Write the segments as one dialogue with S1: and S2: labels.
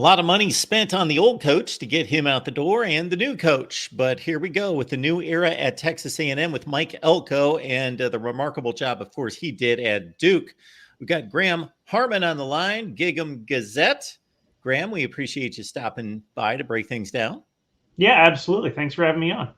S1: lot of money spent on the old coach to get him out the door and the new coach. But here we go with the new era at Texas A&M with Mike Elko and the remarkable job, of course, he did at Duke. We've got Graham Harmon on the line, Gig'em Gazette. Graham, we appreciate you stopping by to break things down.
S2: Yeah, absolutely. Thanks for having me on.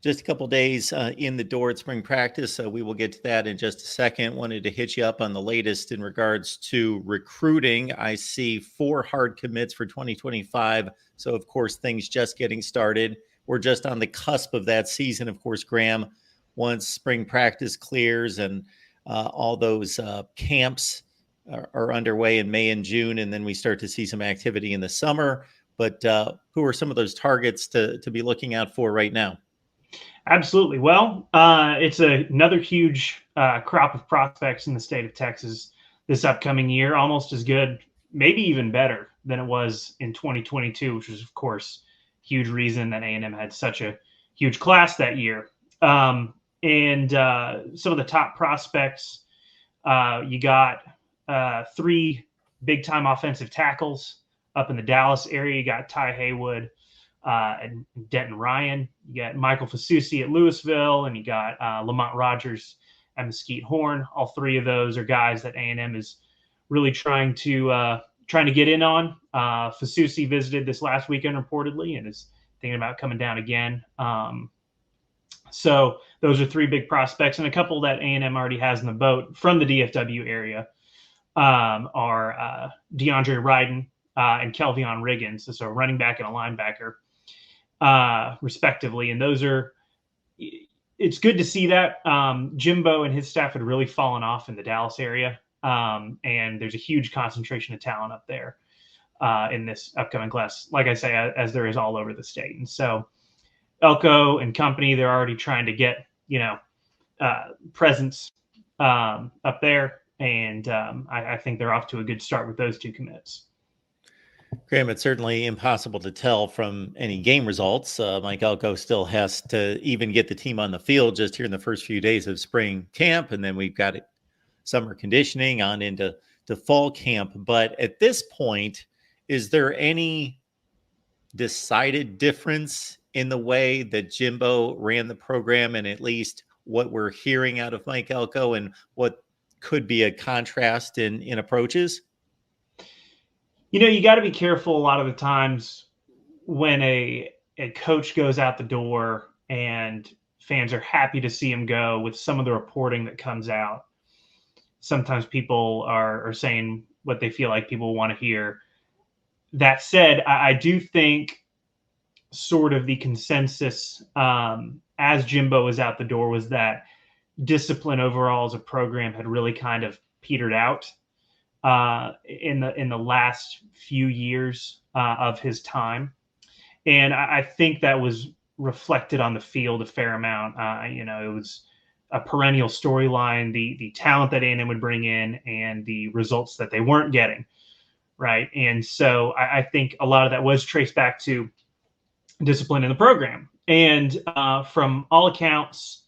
S1: Just a couple days in the door at spring practice, so we will get to that in just a second. Wanted to hit you up on the latest in regards to recruiting. I see 4 hard commits for 2025, so of course things just getting started. We're just on the cusp of that season, of course, Graham. Once spring practice clears and all those camps are underway in May and June, and then we start to see some activity in the summer. But who are some of those targets to be looking out for right now?
S2: Absolutely. Well, it's another huge crop of prospects in the state of Texas this upcoming year, almost as good, maybe even better than it was in 2022, which was, of course, a huge reason that A&M had such a huge class that year. And some of the top prospects, you got 3 big-time offensive tackles up in the Dallas area. You got Ty Haywood, and Denton Ryan. You got Michael Fasusi at Louisville, and you got Lamont Rogers at Mesquite Horn. All 3 of those are guys that A&M is really trying to get in on. Fasusi visited this last weekend reportedly and is thinking about coming down again. So those are 3 big prospects, and a couple that A&M already has in the boat from the DFW area are DeAndre Ryden and Kelvion Riggins, so a running back and a linebacker, respectively. And those are, it's good to see that. Jimbo and his staff had really fallen off in the Dallas area. And there's a huge concentration of talent up there in this upcoming class, like I say, as there is all over the state. And so Elko and company, they're already trying to get, presence up there. And I think they're off to a good start with those 2 commits.
S1: Graham, it's certainly impossible to tell from any game results. Mike Elko still has to even get the team on the field just here in the first few days of spring camp. And then we've got summer conditioning on into fall camp. But at this point, is there any decided difference in the way that Jimbo ran the program and at least what we're hearing out of Mike Elko and what could be a contrast in approaches?
S2: You got to be careful a lot of the times when a coach goes out the door and fans are happy to see him go with some of the reporting that comes out. Sometimes people are saying what they feel like people want to hear. That said, I do think sort of the consensus as Jimbo was out the door was that discipline overall as a program had really kind of petered out in the last few years of his time. And I think that was reflected on the field a fair amount. It was a perennial storyline, the talent that A&M would bring in and the results that they weren't getting, right? And so I think a lot of that was traced back to discipline in the program. And from all accounts,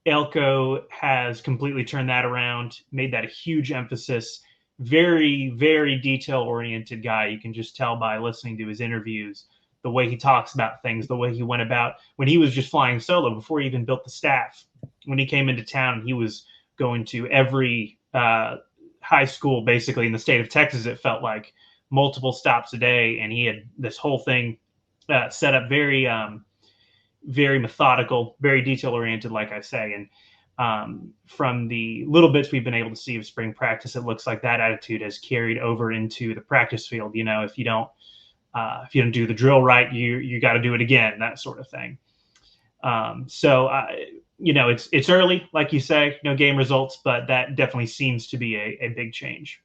S2: Elko has completely turned that around, made that a huge emphasis. Very, very detail-oriented guy. You can just tell by listening to his interviews, the way he talks about things, the way he went about when he was just flying solo before he even built the staff. When he came into town, he was going to every high school basically in the state of Texas, it felt like, multiple stops a day. And he had this whole thing set up very, very methodical, very detail-oriented, like I say. And from the little bits we've been able to see of spring practice, it looks like that attitude has carried over into the practice field. If you don't do the drill right, you got to do it again, that sort of thing. It's early, like you say, no game results, but that definitely seems to be a big change.